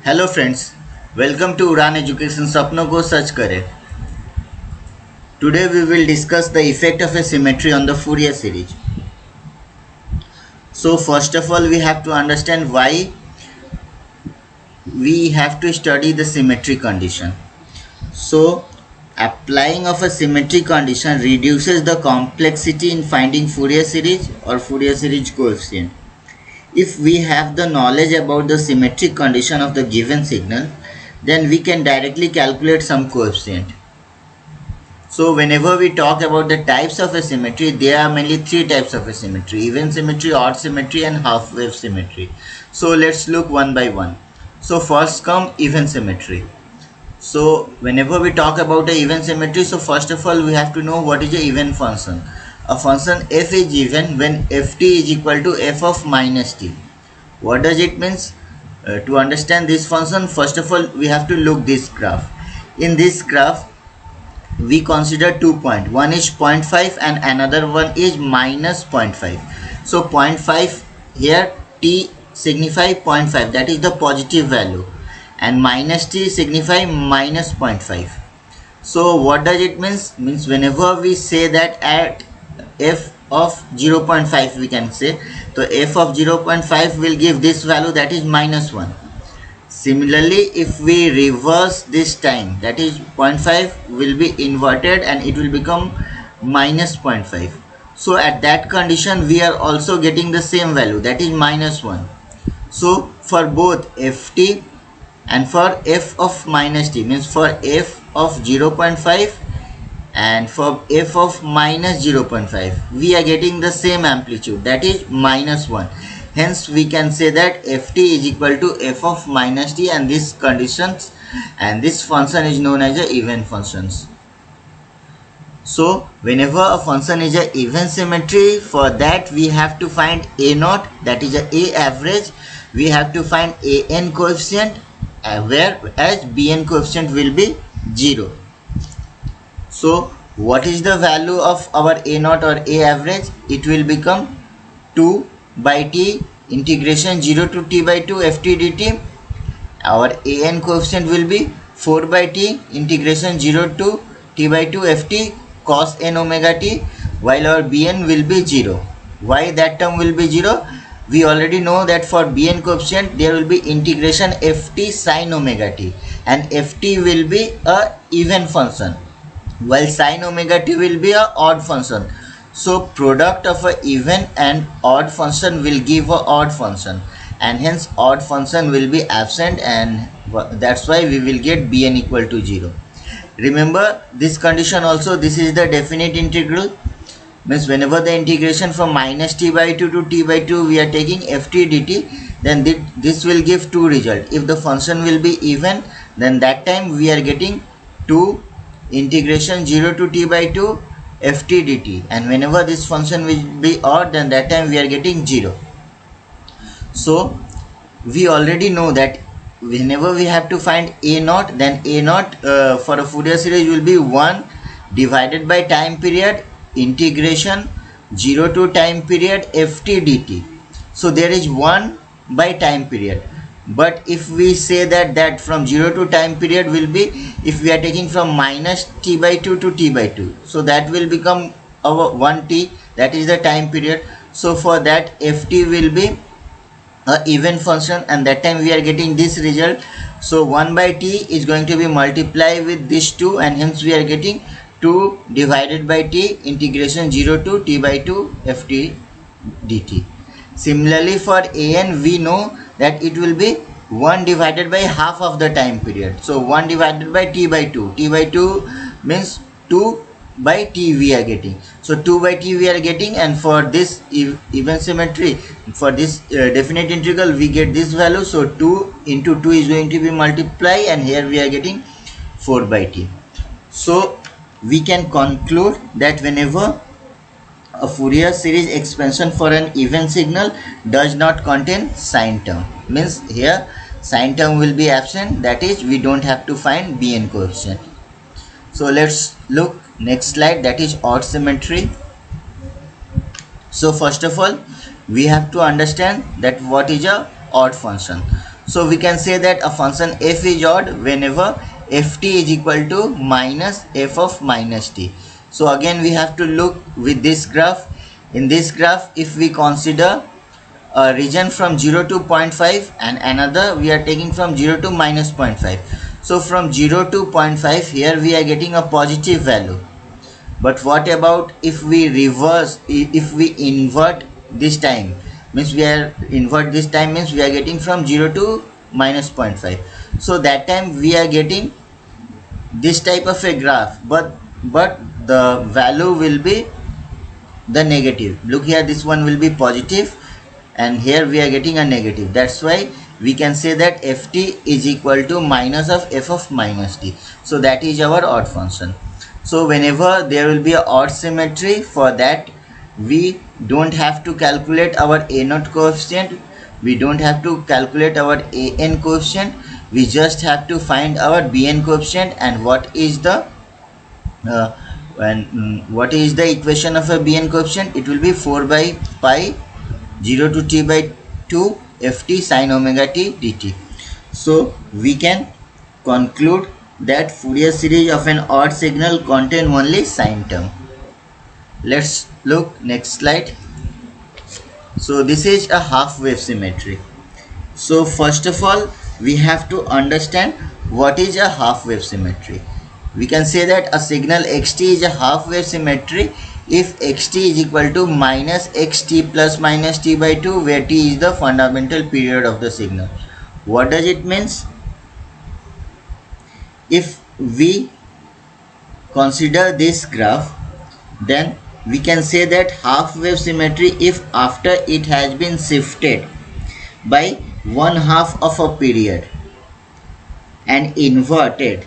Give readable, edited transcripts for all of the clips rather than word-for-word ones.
Hello friends, welcome to Udaan education. सपनों को सच करें। Today we will discuss the effect of a symmetry on the Fourier series. So first of all, we have to understand why we have to study the symmetry condition. So applying of a symmetry condition reduces the complexity in finding Fourier series or Fourier series coefficient. If we have the knowledge about the symmetric condition of the given signal, then we can directly calculate some coefficient. So whenever we talk about the types of a symmetry, there are mainly three types of a symmetry: even symmetry, odd symmetry and half wave symmetry. So let's look one by one. So first come even symmetry. So whenever we talk about a even symmetry, so first of all we have to know what is a even function. A function f is even when ft is equal to f of minus t. What does it means? To understand this function, first of all we have to look this graph. In this graph we consider 2 points. One is 0.5 and another one is minus 0.5. So 0.5 here, t signify 0.5, that is the positive value, and minus t signify minus 0.5. So what does it means? Means whenever we say that at f of 0.5, we can say, so f of 0.5 will give this value, that is minus 1. Similarly, if we reverse this time, that is 0.5 will be inverted and it will become minus 0.5. So at that condition we are also getting the same value, that is minus 1. So for both ft and for f of minus t, means for f of 0.5 and for f of minus 0.5, we are getting the same amplitude, that is minus 1. Hence we can say that ft is equal to f of minus t, and this conditions and this function is known as a even functions. So whenever a function is a even symmetry, for that we have to find a naught, that is a average. We have to find an coefficient, whereas bn coefficient will be 0. So what is the value of our a naught or a average? It will become 2 by t integration 0 to t by 2 ft dt. Our an coefficient will be 4 by t integration 0 to t by 2 ft cos n omega t, while our bn will be 0. Why that term will be 0? We already know that for bn coefficient there will be integration ft sin omega t, and ft will be a even function, while sin omega t will be a odd function. So product of a even and odd function will give a odd function, and hence odd function will be absent, and that's why we will get bn equal to 0. Remember this condition also, this is the definite integral, means whenever the integration from minus t by 2 to t by 2 we are taking ft dt, then this will give two results. If the function will be even, then that time we are getting 2 integration 0 to t by 2 ft dt, and whenever this function will be odd, then that time we are getting 0. So we already know that whenever we have to find a naught, then a naught for a Fourier series will be 1 divided by time period integration 0 to time period ft dt. So there is 1 by time period, but if we say that from 0 to time period will be, if we are taking from minus t by 2 to t by 2, so that will become our 1t, that is the time period. So for that ft will be a even function, and that time we are getting this result. So 1 by t is going to be multiplied with this 2, and hence we are getting 2 divided by t integration 0 to t by 2 ft dt. Similarly for an, we know that it will be 1 divided by half of the time period. So 1 divided by t by 2. T by 2 means 2 by t we are getting. So 2 by t we are getting, and for this even symmetry, for this definite integral, we get this value. So 2 into 2 is going to be multiplied, and here we are getting 4 by t. So we can conclude that whenever a Fourier series expansion for an even signal does not contain sine term, means here sine term will be absent, that is we don't have to find bn coefficient. So let's look next slide, that is odd symmetry. So first of all we have to understand that what is a odd function. So we can say that a function f is odd whenever ft is equal to minus f of minus t. So again we have to look with this graph. In this graph, if we consider a region from 0 to 0.5 and another we are taking from 0 to minus 0.5. So from 0 to 0.5 here we are getting a positive value. But what about if we reverse, if we invert this time, means we are invert this time means we are getting from 0 to minus 0.5. So that time we are getting this type of a graph, but the value will be the negative. Look here, this one will be positive and here we are getting a negative. That's why we can say that ft is equal to minus of f of minus t. So that is our odd function. So whenever there will be a odd symmetry, for that we don't have to calculate our a naught coefficient, we don't have to calculate our an coefficient, we just have to find our bn coefficient. And what is the what is the equation of a bn coefficient? It will be 4 by pi 0 to t by 2 ft sin omega t dt. So we can conclude that Fourier series of an odd signal contain only sine term. Let's look next slide. So this is a half wave symmetry. So first of all we have to understand what is a half wave symmetry. We can say that a signal xt is a half wave symmetry if xt is equal to minus xt plus minus t by 2, where t is the fundamental period of the signal. What does it means? If we consider this graph, then we can say that half wave symmetry if after it has been shifted by 1/2 of a period and inverted,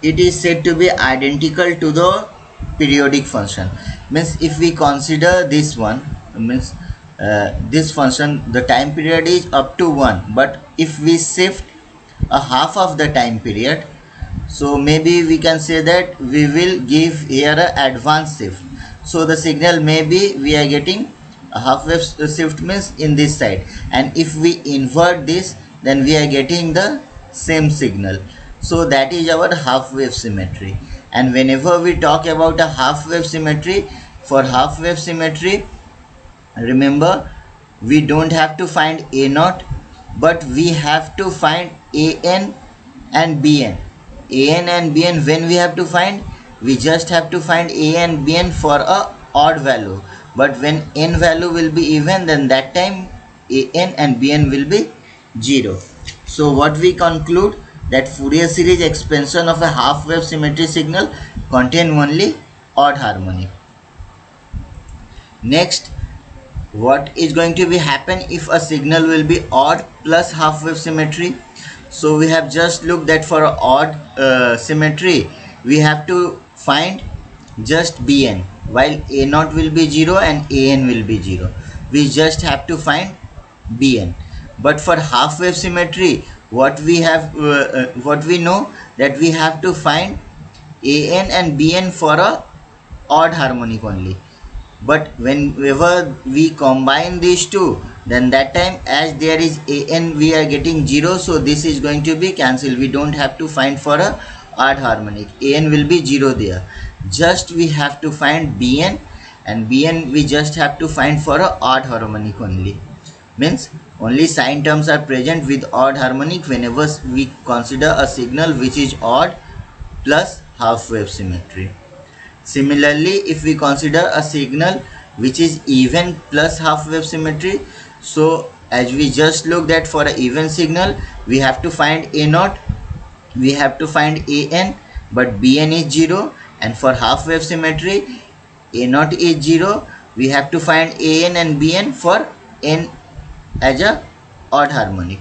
it is said to be identical to the periodic function. Means if we consider this one, means this function, the time period is up to 1, but if we shift a half of the time period, so maybe we can say that we will give here a advanced shift. So the signal maybe we are getting a half wave shift means in this side, and if we invert this, then we are getting the same signal. So that is our half wave symmetry. And whenever we talk about a half wave symmetry, for half wave symmetry, remember we don't have to find a naught, but we have to find an and bn. An and bn, when we have to find, we just have to find a and bn for a odd value, but when n value will be even, then that time an and bn will be 0. So what we conclude, that Fourier series expansion of a half wave symmetry signal contain only odd harmonic. Next, what is going to be happen if a signal will be odd plus half wave symmetry? So we have just looked that for odd symmetry we have to find just bn, while a naught will be 0 and an will be 0. We just have to find bn. But for half wave symmetry, what we have what we know, that we have to find an and bn for a odd harmonic only. But whenever we combine these two, then that time as there is an we are getting 0, so this is going to be cancelled. We don't have to find for a odd harmonic, an will be 0 there. Just we have to find bn, and bn we just have to find for a odd harmonic only. Means only sine terms are present with odd harmonic whenever we consider a signal which is odd plus half wave symmetry. Similarly, if we consider a signal which is even plus half wave symmetry, so as we just looked at, for an even signal we have to find a naught, we have to find an, but bn is 0, and for half wave symmetry a naught is 0, we have to find an and bn for n as a odd harmonic.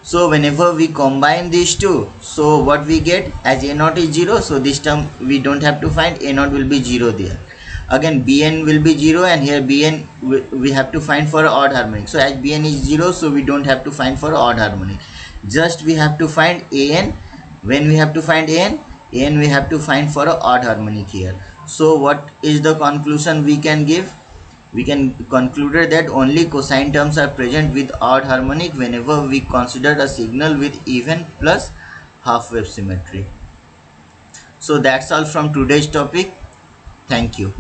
So whenever we combine these two, so what we get, as a naught is 0, so this term we don't have to find, a naught will be 0 there. Again bn will be 0, and here bn we have to find for odd harmonic. So as bn is 0, so we don't have to find for odd harmonic, just we have to find an. When we have to find an we have to find for a odd harmonic here. So what is the conclusion we can give? We can conclude that only cosine terms are present with odd harmonic whenever we consider a signal with even plus half wave symmetry. So that's all from today's topic. Thank you.